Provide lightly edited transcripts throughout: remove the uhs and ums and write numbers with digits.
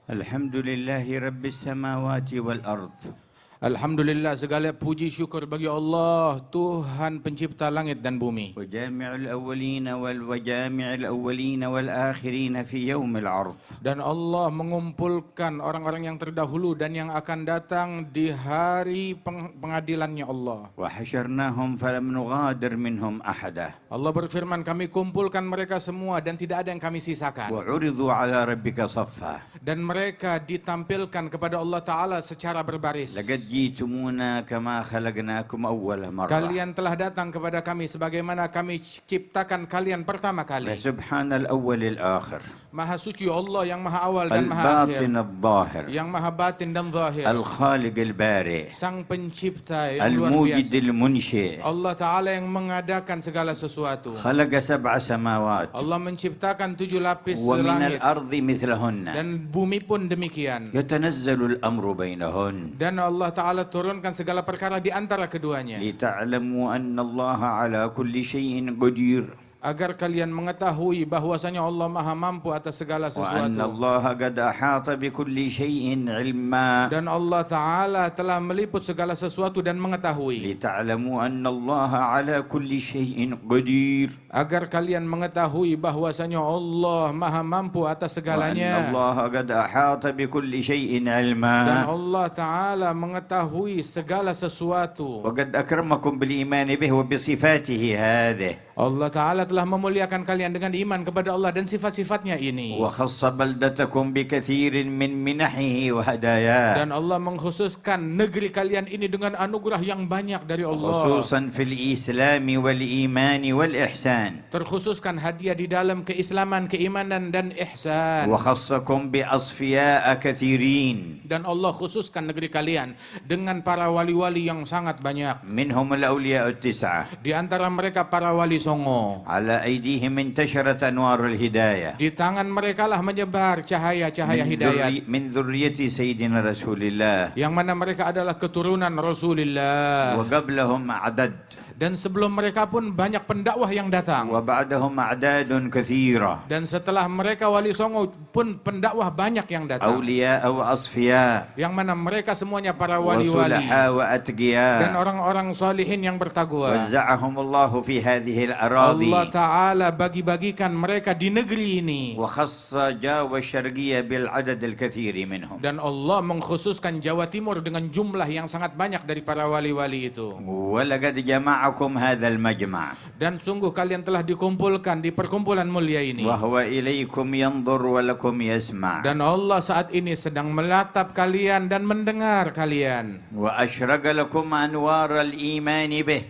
Alhamdulillahi Rabbil Samawati wal Ardh. Alhamdulillah, segala puji syukur bagi Allah, Tuhan pencipta langit dan bumi. وجامع الأولين وجامع الأولين والآخرين في يوم العرض. Dan Allah mengumpulkan orang-orang yang terdahulu dan yang akan datang di hari pengadilannya Allah. وحشرناهم فلم نغادر منهم أحدا. Allah berfirman, kami kumpulkan mereka semua dan tidak ada yang kami sisakan. وعرضوا على ربك صفا. Dan mereka ditampilkan kepada Allah Ta'ala secara berbaris. لقد جئتمونا كما خلقناكم أول مرة. Kalian telah datang kepada kami sebagaimana kami ciptakan kalian pertama kali. فسبحان الأول الآخر. Maha suci Allah yang maha awal dan maha akhir, الباطن الظاهر. yang maha batin dan zahir, الخالق البارئ. sang pencipta yang luar الموجد biasa, المنشئ. Allah Ta'ala yang mengadakan segala sesuatu. خلق 7 سماوات. Allah menciptakan 7 lapis ومن langit الأرض مثلهن. dan bumi pun demikian. يتنزل الأمر بينهن. Dan Allah Ta'ala turunkan segala perkara di antara keduanya, لتعلموا أن الله على كل شيء قدير. agar kalian mengetahui bahwasanya Allah maha mampu atas segala وأن sesuatu. الله قد أحاط بكل شيء علما. Dan Allah Ta'ala telah meliput segala sesuatu dan mengetahui, لتعلموا أن الله على كل شيء قدير. agar kalian mengetahui bahwasanya Allah maha mampu atas وأن segalanya. الله قد أحاط بكل شيء Dan علما. Allah Ta'ala mengetahui segala sesuatu. وقد أكرمكم بالإيمان به وبصفاته هذه. Allah Ta'ala telah memuliakan kalian dengan iman kepada Allah dan sifat-sifatnya ini. وخص بلدتكم بكثير من منحه وهداياه. Dan Allah mengkhususkan negeri kalian ini dengan anugerah yang banyak dari Allah. خصوصا في الإسلام والإيمان والإحسان. Terkhususkan hadiah di dalam keislaman, keimanan dan ihsan. وخصكم بأصفياء كثيرين. Dan Allah khususkan negeri kalian dengan para wali-wali yang sangat banyak. منهم الأولياء 9. Di antara mereka para wali songo. على أيديهم انتشرت أنوار الهداية. Di tangan mereka lah menyebar cahaya-cahaya hidayat. من ذرية سيدنا رسول الله. Yang mana mereka adalah keturunan Rasulullah. وقبلهم أعداد. Dan sebelum mereka pun banyak pendakwah yang datang. وبعدهم أعداد كثيرة. Dan setelah mereka wali songo pun pendakwah banyak yang datang. أولياء وأصفياء. Yang mana mereka semuanya para wali-wali وصلحاء dan وأتقياء. orang-orang salihin yang bertakwa. وزعهم الله في هذه الأراضي. Allah Ta'ala bagi-bagikan mereka di negeri ini. وخص جاوة الشرقية بالعدد الكثير منهم. Dan Allah mengkhususkan Jawa Timur dengan jumlah yang sangat banyak dari para wali-wali itu. ولقد جمعكم هذا المجمع. Dan sungguh kalian telah dikumpulkan di perkumpulan mulia ini. وهو إليكم ينظر ولكم يسمع. Dan Allah saat ini sedang melatap kalian dan mendengar kalian. وأشرق لكم أنوار الإيمان به.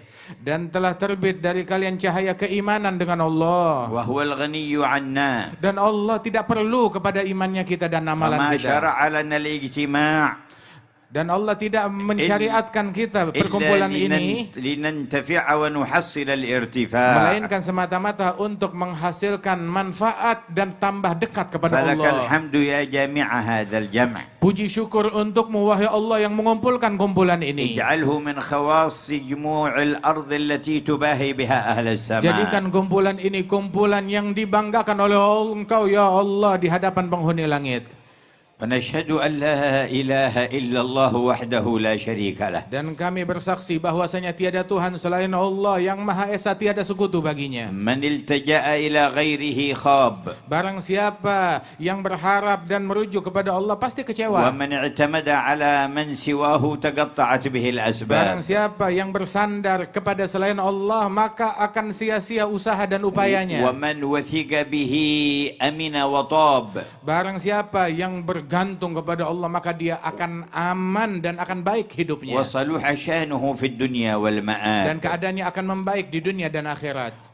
Dan telah terbit dari kalian cahaya keimanan dengan Allah. وهو الغني عنا. Dan Allah tidak perlu kepada imannya kita dan amalan فما kita. شرع لنا الاجتماع Dan Allah tidak mensyariatkan kita إلا perkumpulan ini لننتفع ونحصل الارتفاع. melainkan semata-mata untuk menghasilkan manfaat dan tambah dekat kepada فلك Allah. الحمد يا جامع هذا الجمع. Puji syukur untukmu wahai Allah yang mengumpulkan kumpulan ini. اجعله من خواص جموع الأرض التي تباهي بها أهل السماء. Jadikan kumpulan ini kumpulan yang dibanggakan oleh Engkau ya Allah di hadapan penghuni langit. ونشهد أن لا إله إلا الله وحده لا شريك له. Dan kami bersaksi bahwasanya tiada Tuhan selain Allah yang Maha Esa, tiada sekutu baginya. من التجأ إلى غيره خاب. Barang siapa yang berharap dan merujuk kepada Allah pasti kecewa. ومن اعتمد على من سواه تقطعت به Barang الأسباب. siapa yang bersandar kepada selain Allah maka akan sia-sia usaha dan upayanya. ومن وثق به أمن وطاب. Barang siapa yang bergantung kepada Allah maka dia akan aman dan akan baik hidupnya. وصلح شأنه في الدنيا والمآل. Dan keadaannya akan membaik di dunia dan akhirat.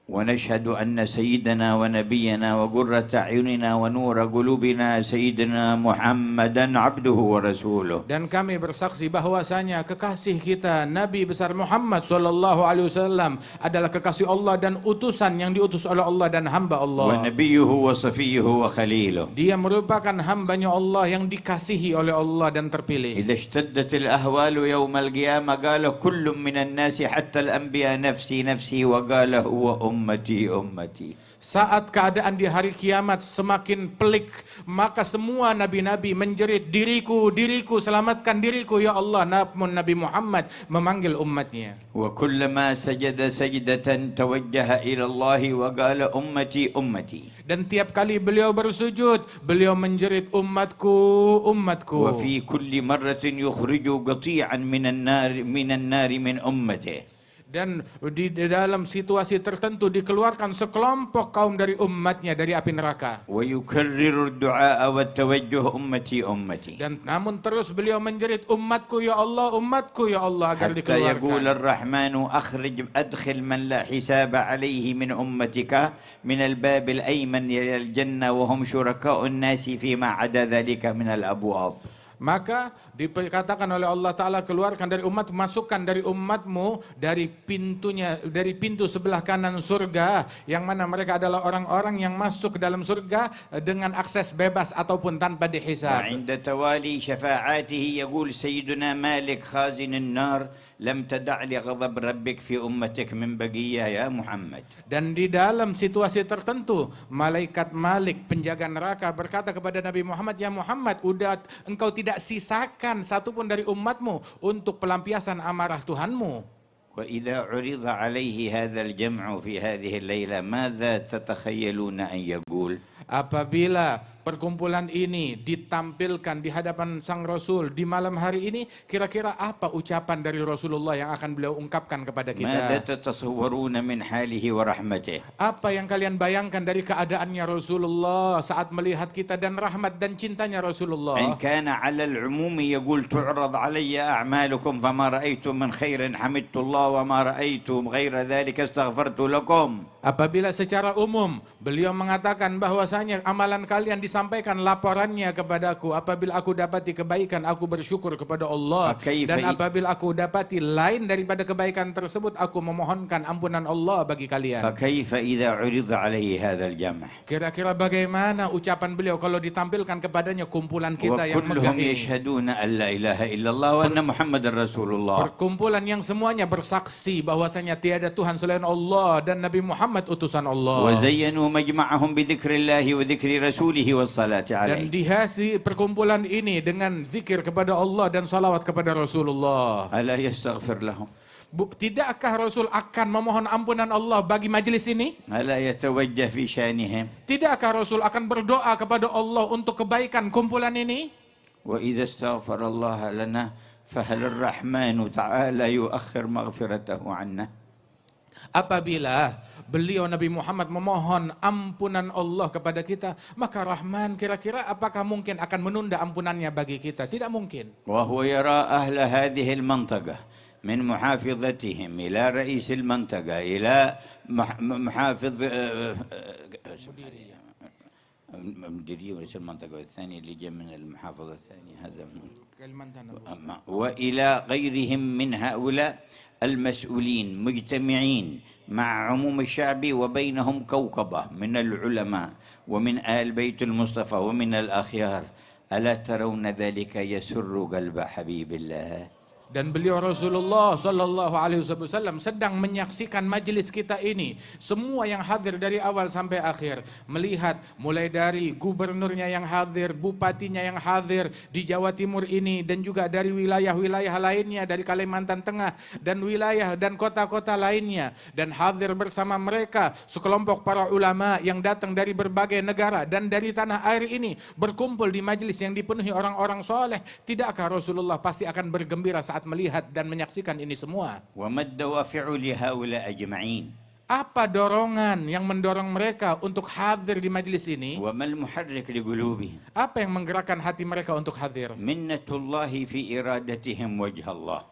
ونشهد أن سيدنا ونبينا وقرة أعيننا ونور قلوبنا سيدنا محمدا عبده ورسوله. Dan kami bersaksi bahwasanya kekasih kita Nabi besar Muhammad sallallahu alaihi wasallam adalah kekasih Allah dan utusan yang diutus oleh Allah dan hamba Allah. ونبيه وصفيه وخليله. Dia merupakan hambanya Allah yang dikasihi oleh Allah dan terpilih. إذا اشتدت الأهوال يوم القيامة قال كل من الناس حتى الأنبياء نفسي نفسي وقال هو أمتي أمتي. Saat keadaan di hari kiamat semakin pelik, maka semua nabi-nabi menjerit, diriku, diriku, selamatkan diriku ya Allah. Namun Nabi Muhammad memanggil umatnya. وكلما سجد سجدة توجه إلى الله وقال أمتي أمتي. Dan tiap kali beliau bersujud, beliau menjerit umatku, umatku. وفي كل مرة يخرج قطيعا من النار من أمته. Dan di dalam situasi tertentu dikeluarkan sekelompok kaum dari umatnya dari api neraka. ويكرر الدعاء والتوجه أمتي أمتي. Dan namun terus beliau menjerit umatku ya Allah, umatku ya Allah agar حتى يقول dikeluarkan. الرحمن أدخل من لا حساب عليه من أمتك من الباب الأيمن إلى الجنة وهم شركاء الناس فيما عدا ذلك من الأبواب. Maka dikatakan oleh Allah Ta'ala, keluarkan dari umat, masukkan dari umatmu dari pintunya, dari pintu sebelah kanan surga, yang mana mereka adalah orang-orang yang masuk ke dalam surga dengan akses bebas ataupun tanpa dihisab. وعند توالي شفاعاته يقول سيدنا مالك خازن النار لم تدع لغضب ربك في أمتك من بقية يا محمد. Dan di dalam situasi tertentu, malaikat Malik penjaga neraka berkata kepada Nabi Muhammad, ya Muhammad, engkau tidak sisakan satupun dari umatmu untuk pelampiasan amarah Tuhanmu. وإذا عرض عليه هذا الجمع في هذه الليلة ماذا تتخيلون أن يقول؟ Apabila perkumpulan ini ditampilkan di hadapan Sang Rasul di malam hari ini, kira-kira apa ucapan dari Rasulullah yang akan beliau ungkapkan kepada ماذا kita? تتصورون من حاله ورحمته؟ Apa yang kalian bayangkan dari keadaannya Rasulullah saat melihat kita dan rahmat dan cintanya إن Rasulullah? كان على العموم يقول تعرض علي أعمالكم فما رأيت من خير حمدت الله وما رأيت غير ذلك استغفرت لكم. Apabila secara umum beliau mengatakan bahwasanya amalan kalian disampaikan laporannya kepadaku, apabila aku dapati kebaikan aku bersyukur kepada Allah, dan apabila aku dapati lain daripada kebaikan tersebut aku memohonkan ampunan Allah bagi kalian. فكيف إذا عرض عليه هذا الجمع؟ Kira-kira bagaimana ucapan beliau kalau ditampilkan kepadanya kumpulan kita yang megah وكلهم ini? يشهدون أن لا إله إلا الله وأن محمد رسول الله. Perkumpulan yang semuanya bersaksi bahwasanya tiada Tuhan selain Allah dan Nabi Muhammad utusan Allah. وزينوا مجمعهم بذكر الله وذكر رسوله والصلاة Dan عليه. dihiasi perkumpulan ini dengan zikir kepada Allah dan salawat kepada Rasulullah. ألا يستغفر لهم؟ Tidakkah Rasul akan memohon ampunan Allah bagi majelis ini? ألا يتوجه في شأنهم؟ Tidakkah Rasul akan berdoa kepada Allah untuk kebaikan kumpulan ini? وإذا استغفر الله لنا فهل الرحمن تعالى يؤخر مغفرته عنا؟ Apabila beliau Nabi Muhammad memohon ampunan Allah kepada kita, maka Rahman kira-kira apakah mungkin akan menunda ampunannya bagi kita? Tidak mungkin. وهو يرى أهل هذه المنطقة من محافظتهم إلى رئيس المنطقة إلى محافظ مديرية رئيس المنطقة الثاني اللي جاء من المحافظة الثانية هذا وإلى غيرهم من هؤلاء المسؤولين مجتمعين مع عموم الشعب وبينهم كوكبة من العلماء ومن آل بيت المصطفى ومن الأخيار ألا ترون ذلك يسر قلب حبيب الله؟ Dan beliau Rasulullah Sallallahu Alaihi Wasallam sedang menyaksikan majelis kita ini. Semua yang hadir dari awal sampai akhir, melihat mulai dari gubernurnya yang hadir, bupatinya yang hadir di Jawa Timur ini, dan juga dari wilayah-wilayah lainnya, dari Kalimantan Tengah dan wilayah dan kota-kota lainnya, dan hadir bersama mereka sekelompok para ulama yang datang dari berbagai negara dan dari tanah air ini, berkumpul di majelis yang dipenuhi orang-orang soleh. Tidakkah Rasulullah pasti akan bergembira saat melihat dan menyaksikan ini semua? وما الدوافع لهؤلاء أجمعين؟ Apa dorongan yang mendorong mereka untuk hadir di majelis ini? وما المحرك لقلوبهم؟ Apa yang menggerakkan hati mereka untuk hadir? منة الله في إرادتهم وجه الله.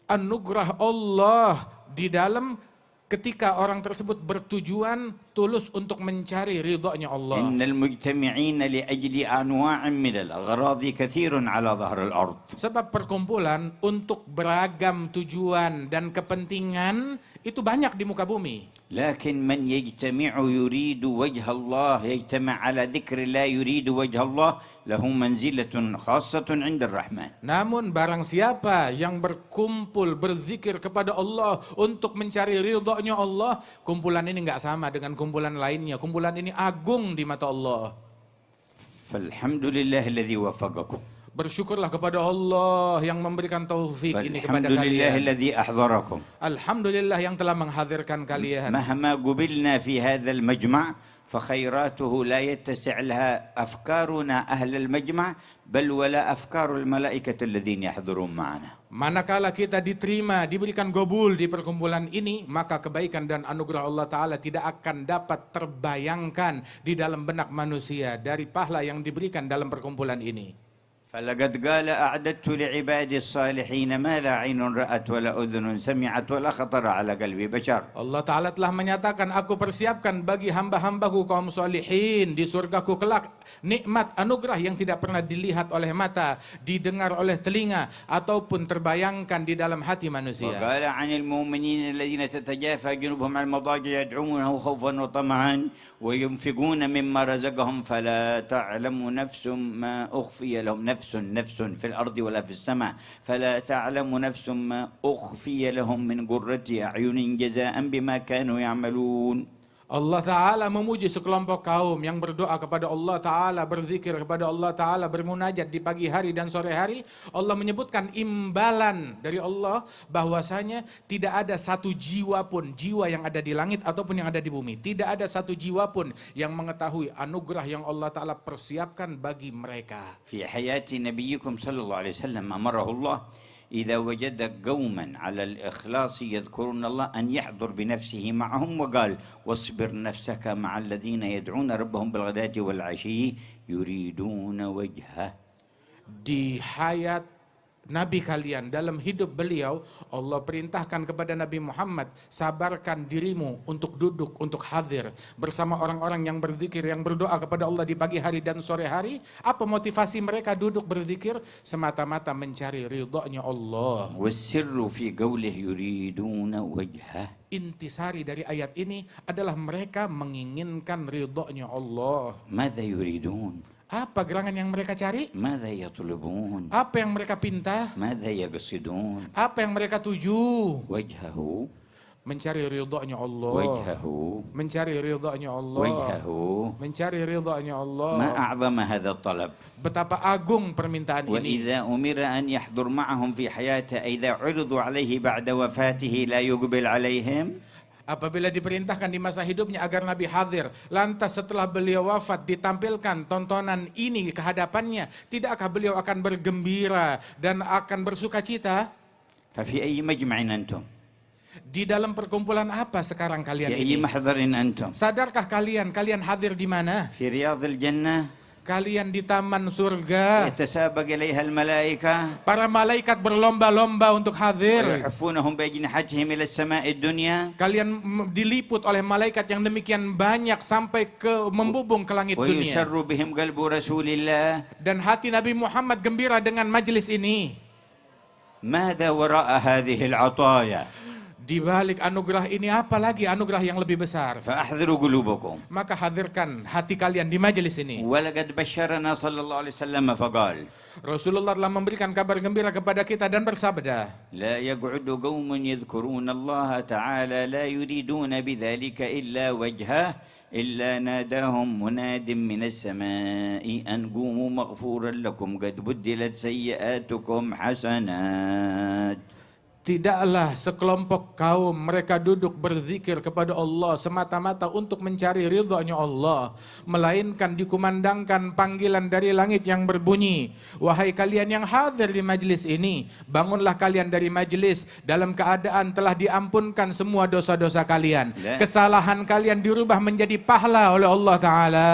Anugerah Allah di dalam ketika orang tersebut bertujuan tulus untuk mencari ridhonya Allah. إن المجتمعين لأجل أنواع من الأغراض كثير على ظهر الأرض. Sebab perkumpulan untuk beragam tujuan dan kepentingan itu banyak di muka bumi. لكن من يجتمع يريد وجه الله يجتمع على ذكر الله يريد وجه الله له منزلة خاصة عند الرحمن. Namun barang siapa yang berkumpul berzikir kepada Allah untuk mencari ridhonya Allah, kumpulan ini nggak sama dengan kumpulan lainnya. Kumpulan ini agung di mata Allah. فالحمد لله الذي وفقكم. Bersyukurlah kepada Allah yang memberikan taufik ini kepada فالحمد لله kalian. الذي أحضركم. Alhamdulillah yang telah menghadirkan kalian. مهما قبلنا في هذا المجمع فخيراته لا يتسع لها أفكارنا أهل المجمع بل ولا أفكار الملائكة الذين يحضرون معنا. Manakala kita diterima, diberikan gobul di perkumpulan ini, maka kebaikan dan anugerah Allah Ta'ala tidak akan dapat terbayangkan di dalam benak manusia dari pahala yang diberikan dalam perkumpulan ini. فلقد قال أعددت لعبادي الصالحين ما لا عين رأت ولا أذن سمعت ولا خطر على قلب بشر. Allah Ta'ala telah menyatakan, aku persiapkan bagi hamba-hambaku kaum solihin di surgaku kelak nikmat anugerah yang tidak pernah dilihat oleh mata, didengar oleh telinga, ataupun terbayangkan di dalam hati manusia. وقال عن المؤمنين الذين تتجافى جنوبهم عن المضاجع يدعونه خوفا وطمعا وينفقون مما رزقهم فلا تعلم نفس ما أخفي لهم نفس في الأرض ولا في السماء فلا تعلم نفس ما أخفي لهم من قرة أعين جزاء بما كانوا يعملون. Allah Ta'ala memuji sekelompok kaum yang berdoa kepada Allah Ta'ala, berzikir kepada Allah Ta'ala, bermunajat di pagi hari dan sore hari. Allah menyebutkan imbalan dari Allah bahwasanya tidak ada satu jiwa pun, jiwa yang ada di langit ataupun yang ada di bumi, tidak ada satu jiwa pun yang mengetahui anugerah yang Allah Ta'ala persiapkan bagi mereka. في حياة نبيكم صلى الله عليه وسلم أمره الله إذا وجد قوما على الإخلاص يذكرون الله أن يحضر بنفسه معهم وقال واصبر نفسك مع الذين يدعون ربهم بالغداة والعشي يريدون وجهه. Di hayat Nabi kalian, dalam hidup beliau, Allah perintahkan kepada Nabi Muhammad, sabarkan dirimu untuk duduk, untuk hadir bersama orang-orang yang berzikir, yang berdoa kepada Allah di pagi hari dan sore hari. Apa motivasi mereka duduk berzikir? Semata-mata mencari ridhonya Allah. والسر في قوله يريدون وجهه. Intisari dari ayat ini adalah mereka menginginkan ridhonya Allah. ماذا يريدون؟ Apa gerangan yang mereka cari? ماذا يطلبون؟ Apa yang mereka pinta? ماذا يقصدون؟ Apa yang mereka tuju? وجهه Mencari ridhonya Allah. وجهه Mencari ridhonya Allah. وجهه. Mencari ridhonya Allah. ما أعظم هذا الطلب. Betapa agung permintaan ini. وإذا أمر أن يحضر معهم في حياته إذا عرضوا عليه بعد وفاته لا يقبل عليهم. Apabila diperintahkan di masa hidupnya agar Nabi hadir, lantas setelah beliau wafat ditampilkan tontonan ini ke hadapannya, tidakkah beliau akan bergembira dan akan bersuka cita? ففي أي مجمع أنتم؟ Di dalam perkumpulan apa sekarang kalian في أي ini? محضر أنتم؟ Sadarkah kalian hadir di mana? في رياض الجنة Kalian di taman surga. يتسابق إليها الملائكة Para malaikat berlomba-lomba untuk hadir. ويحفونهم بأجنحتهم إلى السماء الدنيا Kalian diliput oleh malaikat yang demikian banyak sampai ke membubung ke langit dunia. ويسر بهم قلب رسول الله. Dan hati Nabi Muhammad gembira dengan majelis ini. ماذا وراء هذه العطايا؟ Di balik anugerah ini apa lagi anugerah yang lebih besar? فأحضروا قلوبكم. Maka hadirkan hati kalian di majelis ini. ولقد بشرنا صلى الله عليه وسلم فقال Rasulullah telah memberikan kabar gembira kepada kita dan bersabda, لا يقعد قوم يذكرون الله تعالى لا يريدون بذلك إلا وجهه إلا ناداهم مناد من السماء أن قوموا مغفورا لكم قد بدلت سيئاتكم حسنات. tidaklah sekelompok kaum mereka duduk berzikir kepada Allah semata-mata untuk mencari ridhonya Allah, melainkan dikumandangkan panggilan dari langit yang berbunyi, wahai kalian yang hadir di majlis ini, bangunlah kalian dari majlis dalam keadaan telah diampunkan semua dosa-dosa kalian, kesalahan kalian dirubah menjadi pahala oleh Allah Ta'ala.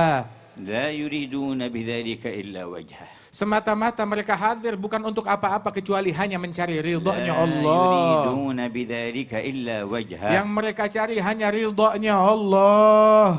لا يريدون بذلك إلا وجهه. Semata-mata mereka hadir bukan untuk apa-apa kecuali hanya mencari ridhonya Allah. يريدون بذلك إلا وجهه. Yang mereka cari hanya ridhonya Allah.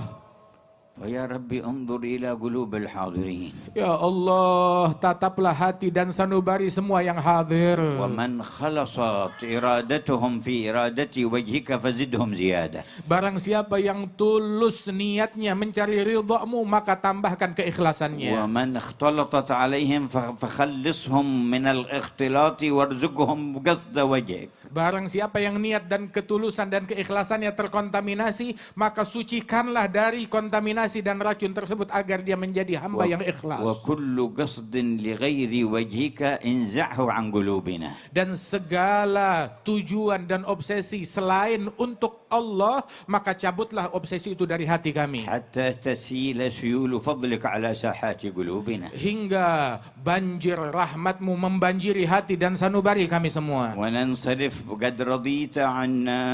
فيا ربي انظر إلى قلوب الحاضرين Ya Allah, tataplah hati dan sanubari semua yang hadir. ومن خلصت إرادتهم في إرادة وجهك فزدهم زيادة. Barang siapa yang tulus niatnya mencari ridhamu, maka tambahkan keikhlasannya. ومن اختلطت عليهم فخلصهم من الاختلاط وارزقهم قصد وجهك. Barang siapa yang niat dan ketulusan dan keikhlasannya terkontaminasi, maka sucikanlah dari kontaminasi dan racun tersebut agar dia menjadi hamba yang ikhlas. وكل قصد لغير وجهك انزعه عن قلوبنا. Dan segala tujuan dan obsesi selain untuk Allah, maka cabutlah obsesi itu dari hati kami. حتى تسيل سيول فضلك على ساحات قلوبنا. Hingga banjir rahmatmu membanjiri hati dan sanubari kami semua. وننصرف قد رضيت عنا.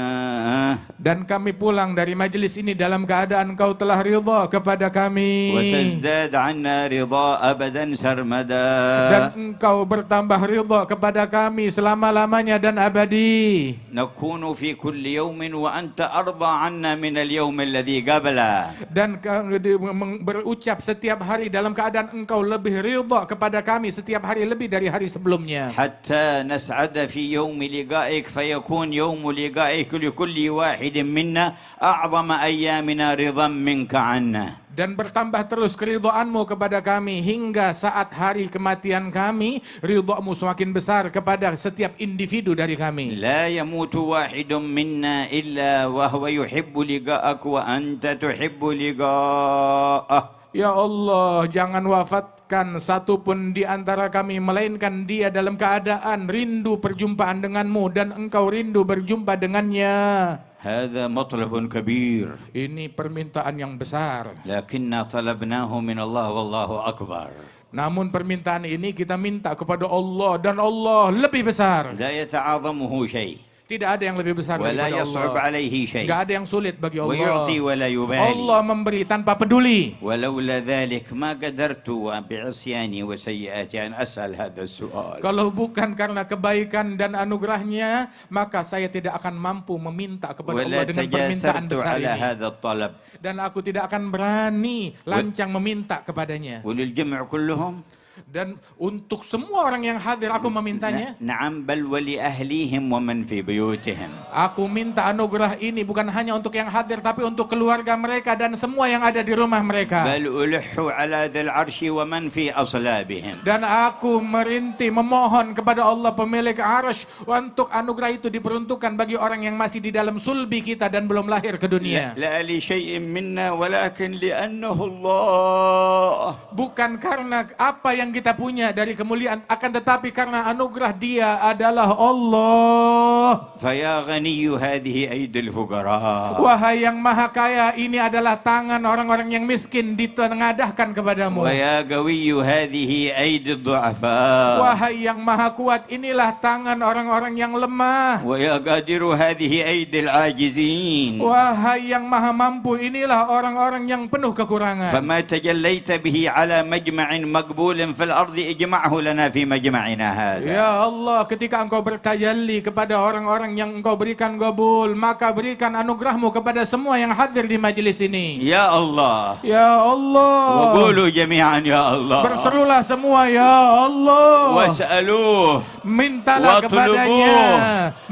Dan kami pulang dari majelis ini dalam keadaan Engkau telah ridha kepada kami. وتزداد عنا رضا أبدا سرمدا. Dan Engkau bertambah ridha kepada kami selama-lamanya dan abadi. نكون في كل يوم وأنت أرضى عنا من اليوم الذي قبله. Dan berucap setiap hari dalam keadaan Engkau lebih ridha kepada kami setiap hari lebih dari hari sebelumnya. حتى نسعد في يوم لقائك فيكون يوم لقائك لكل واحد منا أعظم أيامنا رضا منك عنا. Dan bertambah terus keridhaanmu kepada kami hingga saat hari kematian kami, ridhamu semakin besar kepada setiap individu dari kami. لا يموت واحد منا إلا وهو يحب لقاءك وأنت تحب لقاءه. Ya Allah, jangan wafatkan satupun di antara kami, melainkan dia dalam keadaan rindu perjumpaan denganmu dan engkau rindu berjumpa dengannya. هذا مطلب كبير. Ini permintaan yang besar. لكننا طلبناه من الله والله أكبر. Namun permintaan ini kita minta kepada Allah dan Allah lebih besar. لا يتعاظمه شيء. Tidak ada yang lebih besar ولا daripada يصعب Allah. عليه شيء. Tidak ada yang sulit bagi Allah. ويعطي ولا يبالي. Allah memberi tanpa peduli. ولولا ذلك ما قدرت بعصياني وسيئاتي أن أسأل هذا السؤال. Kalau bukan karena kebaikan dan anugerahnya, maka saya tidak akan mampu meminta kepada ولا Allah dengan permintaan تجاسرت besar على ini. هذا الطلب. Dan aku tidak akan berani lancang meminta kepadanya. وللجمع كلهم. Dan untuk semua orang yang hadir aku memintanya. نعم بل ولأهليهم ومن في بيوتهم. Aku minta anugerah ini bukan hanya untuk yang hadir, tapi untuk keluarga mereka dan semua yang ada di rumah mereka. بل ألح على ذي العرش ومن في أصلابهم. Dan aku merintih memohon kepada Allah pemilik arsy untuk anugerah itu diperuntukkan bagi orang yang masih di dalam sulbi kita dan belum lahir ke dunia. لا لشيء منا ولكن لأنه الله. Bukan karena apa yang kita punya dari kemuliaan, akan tetapi karena anugerah Dia adalah Allah. فيا غني هذه أيدي الفقراء. Wahai yang maha kaya, ini adalah tangan orang-orang yang miskin ditengadahkan kepadamu. ويا قوي هذه أيدي الضعفاء. Wahai yang maha kuat, inilah tangan orang-orang yang lemah. ويا قادر هذه أيدي العاجزين. Wahai yang maha mampu, inilah orang-orang yang penuh kekurangan. فما تجليت به على مجمع مقبول في الأرض اجمعه لنا في مجمعنا هذا. Ya Allah, ketika Engkau bertajalli kepada orang-orang yang Engkau berikan qabul, maka berikan anugerahmu kepada semua yang hadir di majelis ini. يا الله. Ya Allah. وقولوا جميعا يا الله. Berserulah semua, ya Allah. واسألوه. Mintalah kepadanya,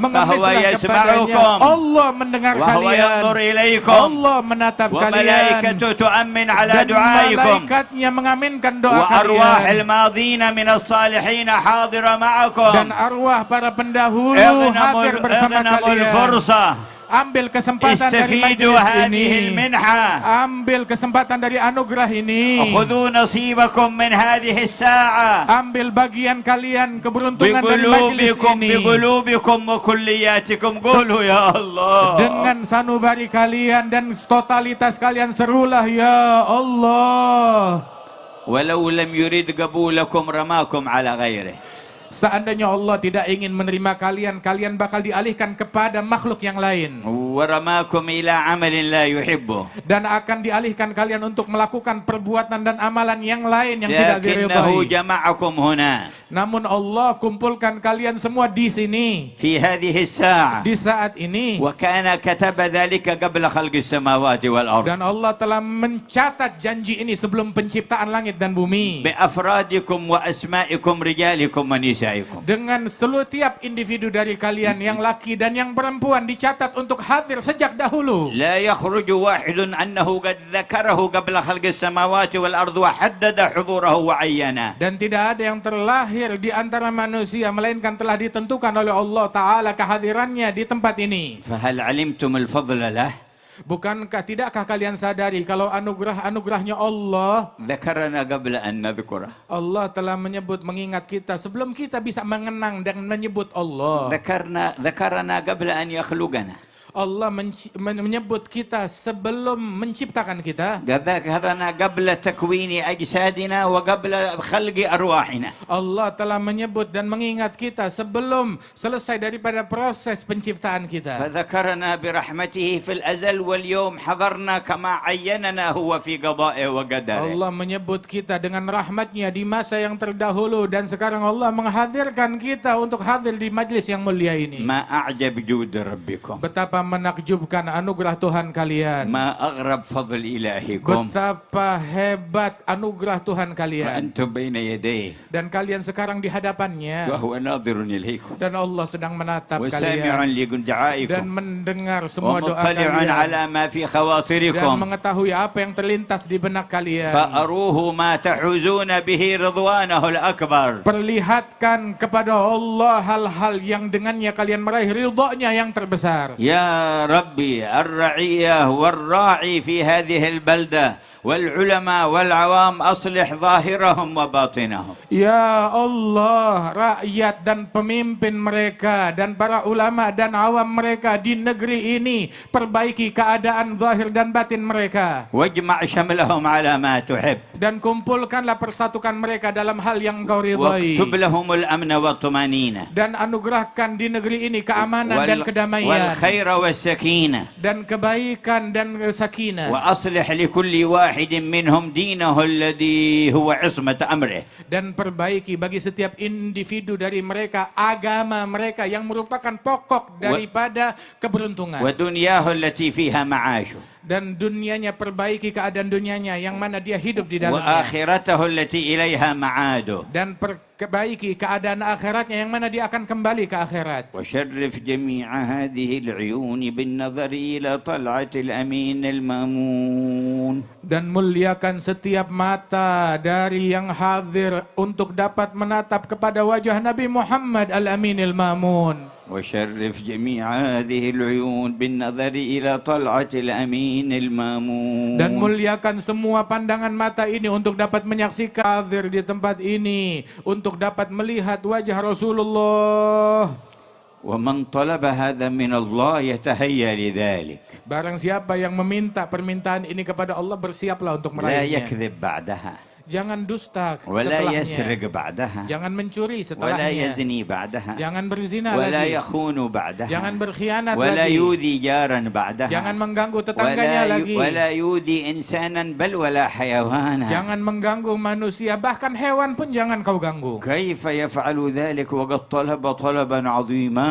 فهو mengemislah kepadanya. يسمعكم. Allah mendengar وهو kalian. ينظر إليكم. Allah menatap kalian. وملائكته تؤمن على Dan دعائكم. malaikatnya mengaminkan doa وأرواح kalian. الماضين من الصالحين حاضرة معكم. Dan arwah para pendahulu hadir bersama اغنموا kalian. الفرصة. Ambil kesempatan dari استفيدوا majelis هذه ini. المنحة. Ambil kesempatan dari anugerah ini. خذوا نصيبكم من هذه الساعة. Ambil bagian kalian keberuntungan dari majelis بقلوبكم ini. بقلوبكم وكلياتكم. قولوا يا الله. Dengan sanubari kalian dan totalitas kalian, serulah ya Allah. ولو لم يرد قبولكم رماكم على غيره. Seandainya Allah tidak ingin menerima kalian, kalian bakal dialihkan kepada makhluk yang lain. ورماكم إلى عمل لا يحبه Dan akan dialihkan kalian untuk melakukan perbuatan dan amalan yang lain yang tidak لكنه diridhai. جمعكم هنا Namun Allah kumpulkan kalian semua di sini, في هذه الساعة di saat ini. وكان كتب ذلك قبل خلق السماوات والأرض Dan Allah telah mencatat janji ini sebelum penciptaan langit dan bumi. بأفرادكم وأسمائكم رجالكم ونسائكم Dengan seluruh tiap individu dari kalian yang laki dan yang perempuan dicatat untuk hadir sejak dahulu. لا يخرج واحد أنه قد ذكره قبل خلق السماوات والأرض وحدد حضوره وعينه. Dan tidak ada yang terlahir di antara manusia melainkan telah ditentukan oleh Allah Ta'ala kehadirannya di tempat ini. فهل علمتم الفضل له؟ Tidakkah kalian sadari kalau anugerahnya Allah, ذكرنا قبل أن نذكره. Allah telah mengingat kita sebelum kita bisa mengenang dan menyebut Allah. ذكرنا قبل أن يخلقنا. Allah menyebut kita sebelum menciptakan kita. ذكرنا قبل تكوين أجسادنا وقبل خلق أرواحنا. Allah telah menyebut dan mengingat kita sebelum selesai daripada proses penciptaan kita. فذكرنا برحمته في الأزل واليوم حضرنا كما عيننا هو في قضائه وقدره. Allah menyebut kita dengan rahmatnya di masa yang terdahulu dan sekarang Allah menghadirkan kita untuk hadir di majlis yang mulia ini. ما أعجب جود ربكم. Betapa menakjubkan anugerah Tuhan kalian. ما أغرب فضل إلهكم. Betapa hebat anugerah Tuhan kalian. وأنتم بين يديه. Dan kalian sekarang di hadapannya. وهو ناظر إليكم. Dan Allah sedang menatap وسامع kalian. لدعائكم. Dan mendengar semua doa ومطلع kalian. على ما في Dan خواطركم. mengetahui apa yang terlintas di benak kalian. فأروه ما تحوزون به رضوانه الأكبر. Perlihatkan kepada Allah hal-hal yang dengannya kalian meraih ridhonya yang terbesar. يا ربي الرعية والراعي في هذه البلدة والعلماء والعوام أصلح ظاهرهم وباطنهم. Ya Allah, rakyat dan pemimpin mereka dan para ulama dan awam mereka di negeri ini, perbaiki keadaan zahir dan batin mereka. واجمع شملهم على ما تحب. Dan kumpulkanlah persatukan mereka dalam hal yang Engkau ridhai. واكتب لهم الأمن والطمأنينة. Dan anugerahkan di negeri ini keamanan dan kedamaian. والخير والسكينة. Dan kebaikan dan sakinah. وأصلح لكل واحد منهم دينه الذي هو عصمة أمره. Dan perbaiki bagi setiap individu dari mereka agama mereka yang merupakan pokok daripada keberuntungan. ودنياه التي فيها معاشه. Dan dunianya, perbaiki keadaan dunianya yang mana dia hidup di dalamnya. وآخرته التي إليها معاده. Dan perbaiki keadaan akhiratnya yang mana dia akan kembali ke akhirat. وشرف جميع هذه العيون بالنظر إلى طلعة الأمين المامون. Dan muliakan setiap mata dari yang hadir untuk dapat menatap kepada wajah Nabi Muhammad Al-Aminil Mamun. وشرف جميع هذه العيون بالنظر إلى طلعة الأمين المامون. Dan muliakan semua pandangan mata ini untuk dapat menyaksikan hadir di tempat ini, untuk dapat melihat wajah Rasulullah. ومن طلب هذا من الله يتهيأ لذلك. Barang siapa yang meminta permintaan ini kepada Allah, bersiaplah untuk لا meraihnya. يكذب بعدها. Jangan dusta ولا setelahnya. يسرق بعدها. Jangan mencuri ولا setelahnya. يزني بعدها. Jangan berzina ولا lagi. يخون بعدها. Jangan berkhianat ولا lagi. يؤذي جارا بعدها. Jangan mengganggu tetangganya lagi. ولا يؤذي إنسانا بل ولا حيوانا. Jangan mengganggu manusia, bahkan hewan pun jangan kau ganggu. كيف يفعل ذلك وقد طلب طلبا عظيما.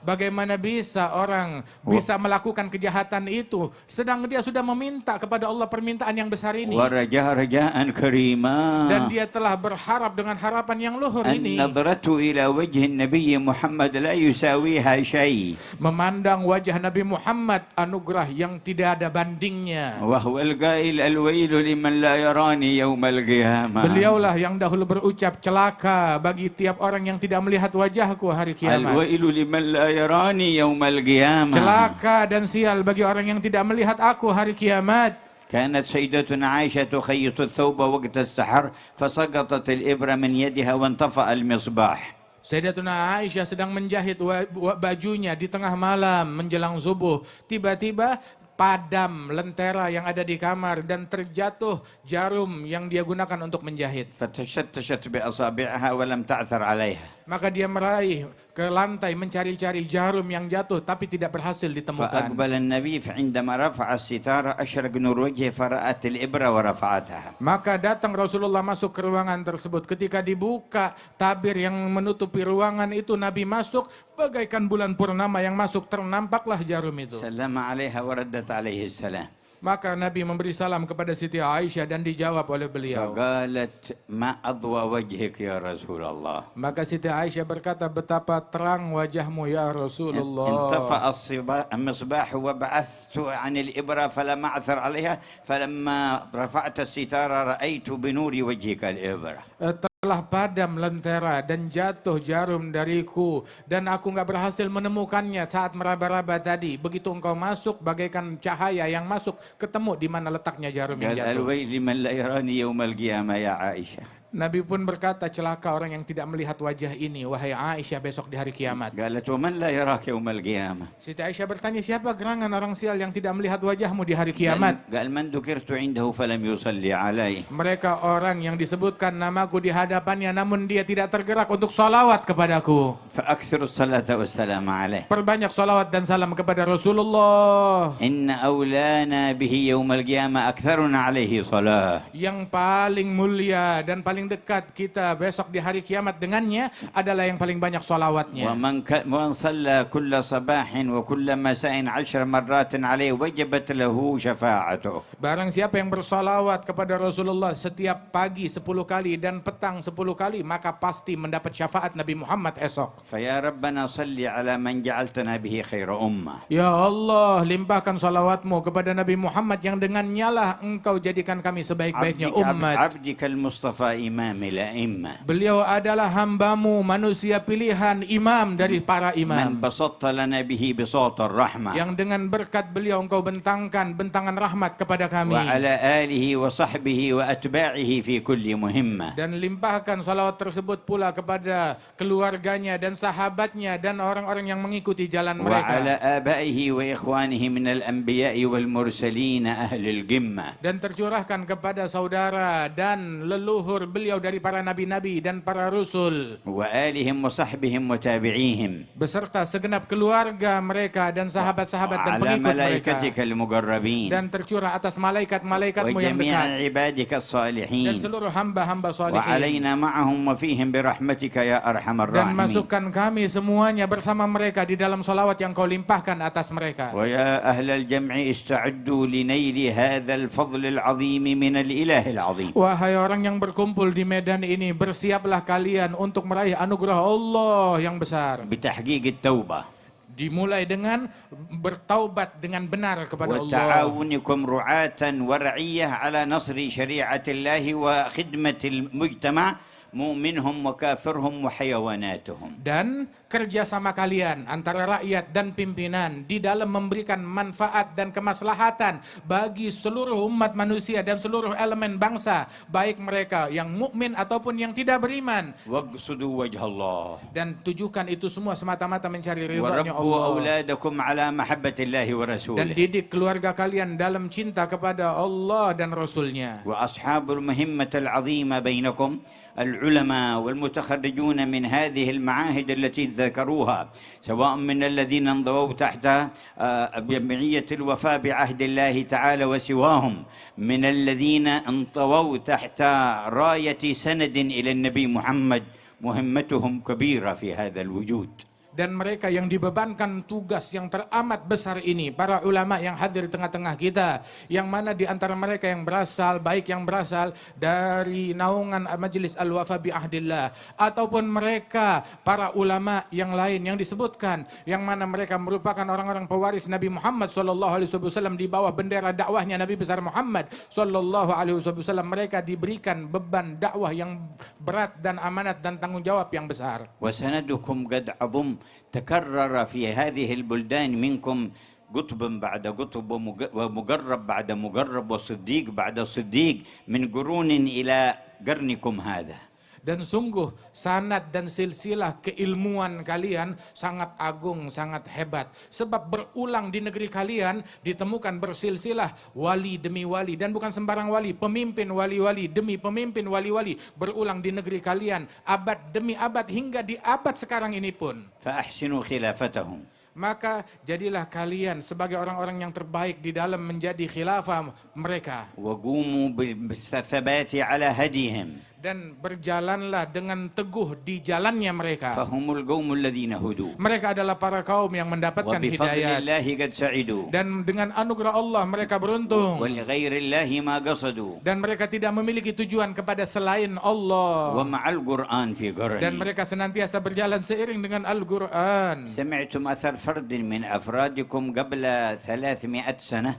Bagaimana bisa orang bisa melakukan kejahatan itu sedang dia sudah meminta kepada Allah permintaan yang besar ini. ورجاء رجاء كريما. Dan dia telah berharap dengan harapan yang luhur ini. النظرة إلى وجه النبي محمد لا يساويها شيء. Memandang wajah Nabi Muhammad, anugerah yang tidak ada bandingnya. وهو القائل الويل لمن لا يراني يوم القيامة. Beliaulah yang dahulu berucap, celaka bagi tiap orang yang tidak melihat wajahku hari kiamat. الويل لمن لا يراني يوم القيامة. Celaka dan sial bagi orang yang tidak melihat aku hari kiamat. كانت سيدتنا عائشة تخيط الثوب وقت السحر فسقطت الإبرة من يدها وانطفأ المصباح. Sayyidatuna Aisyah sedang menjahit bajunya di tengah malam menjelang subuh. Tiba-tiba padam lentera yang ada di kamar dan terjatuh jarum yang dia gunakan untuk menjahit. فتشتشت بأصابعها ولم تعثر عليها. Maka dia meraih ke lantai mencari-cari jarum yang jatuh tapi tidak berhasil ditemukan. فأقبل النبي فعندما رفع الستارة أشرق نور وجهه فرأت الإبرة ورفعتها. Maka datang Rasulullah masuk ke ruangan tersebut. Ketika dibuka tabir yang menutupi ruangan itu, Nabi masuk bagaikan bulan purnama yang masuk, ternampaklah jarum itu. سلم عليها وردت عليه السلام. Maka Nabi memberi salam kepada Siti Aisyah dan dijawab oleh beliau. فقالت ما أضوى وجهك يا رسول الله. Maka Siti Aisyah berkata, betapa terang wajahmu ya Rasulullah. انطفأ المصباح وبعثت عن الإبرة فلم أعثر عليها فلما رفعت الستارة رأيت بنور وجهك الإبرة. Telah padam lentera dan jatuh jarum dariku dan aku nggak berhasil menemukannya saat meraba-raba tadi. Begitu engkau masuk bagaikan cahaya yang masuk, ketemu di mana letaknya jarum yang قال jatuh. الويل من لا يراني يوم القيامة يا عائشة. Nabi pun berkata, celaka orang yang tidak melihat wajah ini, wahai Aisyah, besok di hari kiamat. قالت ومن لا يراك يوم القيامة. Siti Aisyah bertanya, siapa gerangan orang sial yang tidak melihat wajahmu di hari kiamat? قال من ذكرت عنده فلم يصلي عليه. Mereka orang yang disebutkan namaku di hadapannya namun dia tidak tergerak untuk salawat kepadaku. فأكثر الصلاة والسلام عليه. Perbanyak salawat dan salam kepada Rasulullah. إن أولانا به يوم القيامة أكثرنا عليه صلاة. Yang paling mulia dan paling dekat kita besok di hari kiamat dengannya adalah yang paling banyak salawatnya. ومن صلى كل صباح وكل مساء 10 مرات عليه وجبت له شفاعته. Barang siapa yang bersalawat kepada Rasulullah setiap pagi 10 kali dan petang 10 kali, maka pasti mendapat syafaat Nabi Muhammad esok. فيا ربنا صل على من جعلتنا به خير أمة. Ya Allah, limpahkan salawatmu kepada Nabi Muhammad yang dengannya lah engkau jadikan kami sebaik-baiknya umat. عبدك المصطفى إمام الأئمة. Beliau adalah hambamu, manusia pilihan, imam dari para من imam. بسطت لنا به بساط الرحمة. Yang dengan berkat beliau engkau bentangkan bentangan rahmat kepada kami. وعلى آله وصحبه وأتباعه في كل مهمة. Dan limpahkan salawat tersebut pula kepada keluarganya dan sahabatnya dan orang-orang yang mengikuti jalan وعلى mereka. آبائه وإخوانه من الأنبياء والمرسلين أهل القمة. Dan tercurahkan kepada saudara dan leluhur beliau dari para nabi-nabi dan para rasul. وآلهم وصحبهم وتابعيهم. Beserta segenap keluarga mereka dan sahabat-sahabat dan على pengikut mereka. ملائكتك المقربين. Dan tercurah atas malaikat-malaikatmu yang وجميع dekat. عبادك Dan الصالحين. seluruh hamba-hamba salihin. وعلينا معهم وفيهم برحمتك يا أرحم Dan الراحمين. masukkan kami semuanya bersama mereka di dalam salawat yang kau limpahkan atas mereka. ويا أهل الجمع استعدوا لنيل هذا الفضل العظيم من الإله العظيم. Wahai orang yang berkumpul di medan ini, bersiaplah kalian untuk meraih anugerah Allah yang besar. بتحقيق التوبة Dimulai dengan bertaubat dengan benar kepada Allah. وتعاونكم رعاة ورعية على نصر شريعة الله وخدمة المجتمع مؤمنهم وكافرهم وحيواناتهم. Dan kerjasama kalian antara rakyat dan pimpinan di dalam memberikan manfaat dan kemaslahatan bagi seluruh umat manusia dan seluruh elemen bangsa, baik mereka yang mukmin ataupun yang tidak beriman. واقصدوا وجه الله Dan tujukan itu semua semata-mata mencari ridha-Nya وربوا Allah. أولادكم على محبة الله Dan ورسوله. didik keluarga kalian dalam cinta kepada Allah dan Rasulnya. وأصحاب المهمة العظيمة بينكم العلماء والمتخرجون من هذه المعاهد التي ذكروها، سواء من الذين انضووا تحت جمعية الوفاء بعهد الله تعالى وسواهم من الذين انطووا تحت راية سند إلى النبي محمد، مهمتهم كبيرة في هذا الوجود. Dan mereka yang dibebankan tugas yang teramat besar ini, para ulama yang hadir di tengah-tengah kita, yang mana di antara mereka yang berasal, baik yang berasal dari naungan Majelis Al-Wafa bi Ahdillah, ataupun mereka para ulama yang lain yang disebutkan, yang mana mereka merupakan orang-orang pewaris Nabi Muhammad SAW di bawah bendera dakwahnya Nabi besar Muhammad SAW. Mereka diberikan beban dakwah yang berat dan amanat dan tanggung jawab yang besar. وسندكم قد عظم تكرر في هذه البلدان منكم قطب بعد قطب ومقرب بعد مقرب وصديق بعد صديق من قرون إلى قرنكم هذا. Dan sungguh sanad dan silsilah keilmuan kalian sangat agung, sangat hebat. Sebab berulang di negeri kalian ditemukan bersilsilah wali demi wali. Dan bukan sembarang wali, pemimpin wali-wali demi pemimpin wali-wali. Berulang di negeri kalian abad demi abad hingga di abad sekarang ini pun. فأحسنوا خلافتهم. Maka jadilah kalian sebagai orang-orang yang terbaik di dalam menjadi khilafah mereka. وقوموا بالثبات على هديهم. Dan berjalanlah dengan teguh di jalannya mereka. فهم القوم الذين هدوا. Mereka adalah para kaum yang mendapatkan وبفضل hidayat. الله قد سعدوا. Dan dengan anugerah Allah mereka beruntung. ولغير الله ما قصدوا. Dan mereka tidak memiliki tujuan kepada selain Allah. ومع القرآن في Dan قرني. mereka senantiasa berjalan seiring dengan Al-Quran. سمعتم أثر فرد من أفرادكم قبل 300 سنة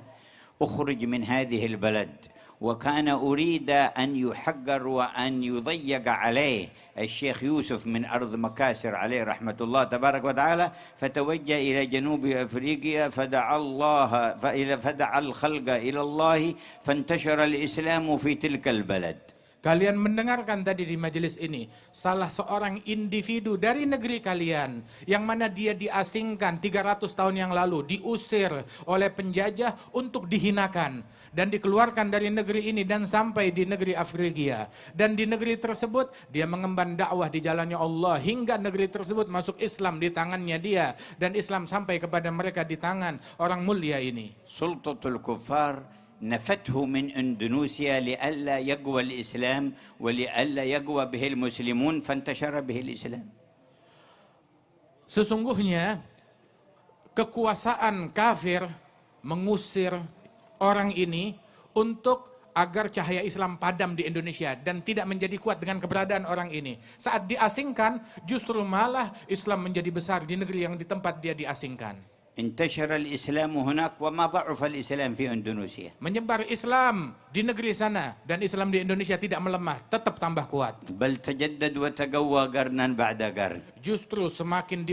أخرج من هذه البلد وكان أريد أن يحقر وأن يضيق عليه الشيخ يوسف من أرض مكاسر عليه رحمة الله تبارك وتعالى، فتوجه إلى جنوب أفريقيا فدعا الخلق إلى الله فانتشر الإسلام في تلك البلد. Kalian mendengarkan tadi di majelis ini, salah seorang individu dari negeri kalian, yang mana dia diasingkan 300 tahun yang lalu, diusir oleh penjajah untuk dihinakan, dan dikeluarkan dari negeri ini dan sampai di negeri Afrika. Dan di negeri tersebut, dia mengemban dakwah di jalannya Allah, hingga negeri tersebut masuk Islam di tangannya dia, dan Islam sampai kepada mereka di tangan orang mulia ini. سلطة الكفار نفته من إندونيسيا لئلا يقوى الإسلام ولئلا يقوى به المسلمون فانتشر به الإسلام. Sesungguhnya kekuasaan kafir mengusir orang ini untuk agar cahaya Islam padam di Indonesia dan tidak menjadi kuat dengan keberadaan orang ini. Saat diasingkan, justru malah Islam menjadi besar di negeri yang di tempat dia diasingkan. انتشر الإسلام هناك وما ضعف الإسلام في إندونيسيا. Menyebar Islam di negeri sana dan Islam di Indonesia tidak melemah, tetap tambah kuat. بل تجدد وتقوى قرنا بعد قرن. Justru semakin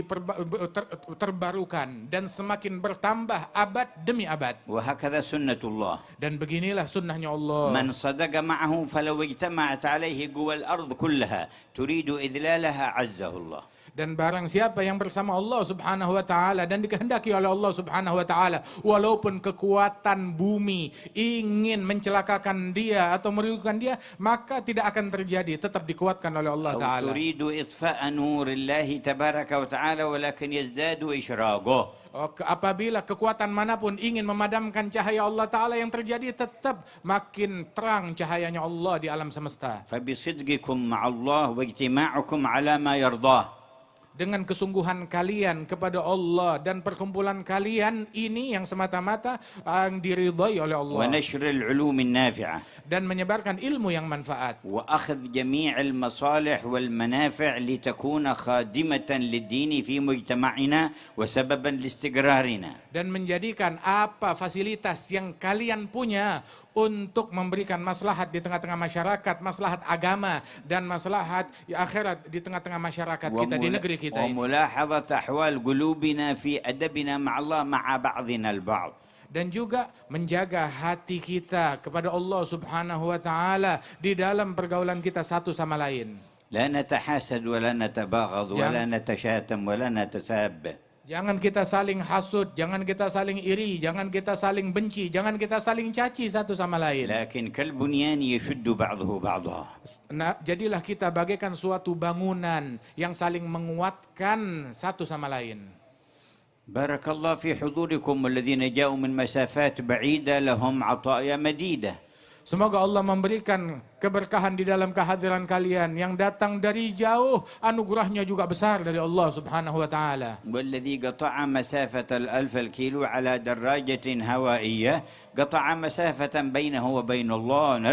terbarukan dan semakin bertambah abad demi abad. وهكذا سنة الله. Dan beginilah sunnahnya Allah. من صدق معه فلو اجتمعت عليه قوى الأرض كلها تريد إذلالها عزه الله. Dan barang siapa yang bersama Allah subhanahu wa ta'ala dan dikehendaki oleh Allah subhanahu wa ta'ala, walaupun kekuatan bumi ingin mencelakakan dia atau merugikan dia, maka tidak akan terjadi, tetap dikuatkan oleh Allah ta'ala. تريد إطفاء نور الله تبارك وتعالى ولكن يزداد إشراقه. Apabila kekuatan manapun ingin memadamkan cahaya Allah ta'ala, yang terjadi tetap makin terang cahayanya Allah di alam semesta. فبصدقكم مع الله واجتماعكم على ما يرضاه. Dengan kesungguhan kalian kepada Allah dan perkumpulan kalian ini yang semata-mata yang diridhai oleh Allah. ونشر العلوم النافعة. Dan menyebarkan ilmu yang manfaat. وأخذ جميع المصالح والمنافع لتكون خادمة للدين في مجتمعنا وسببا لاستقرارنا. Dan menjadikan apa fasilitas yang kalian punya untuk memberikan maslahat di tengah-tengah masyarakat, maslahat agama dan maslahat akhirat di tengah-tengah masyarakat kita di negeri kita ini. وملاحظة أحوال قلوبنا في أدبنا مع الله مع بعضنا البعض. Dan juga menjaga hati kita kepada Allah subhanahu wa ta'ala di dalam pergaulan kita satu sama lain. لا نتحاسد ولا نتباغض ولا نتشاتم ولا نتساب. Jangan kita saling hasud, jangan kita saling iri, jangan kita saling benci, jangan kita saling caci satu sama lain. لكن كالبنيان يشد بعضه بعضا. Nah, jadilah kita bagaikan suatu bangunan yang saling menguatkan satu sama lain. بارك الله في حضوركم والذين جاءوا من مسافات بعيدة لهم عطايا مديدة. Semoga Allah memberikan keberkahan di dalam kehadiran kalian. Yang datang dari jauh, anugerahnya juga besar dari Allah subhanahu wa ta'ala. والذي قطع مسافة 1000 الكيلو على دراجة هوائية قطع مسافة بينه وبين الله.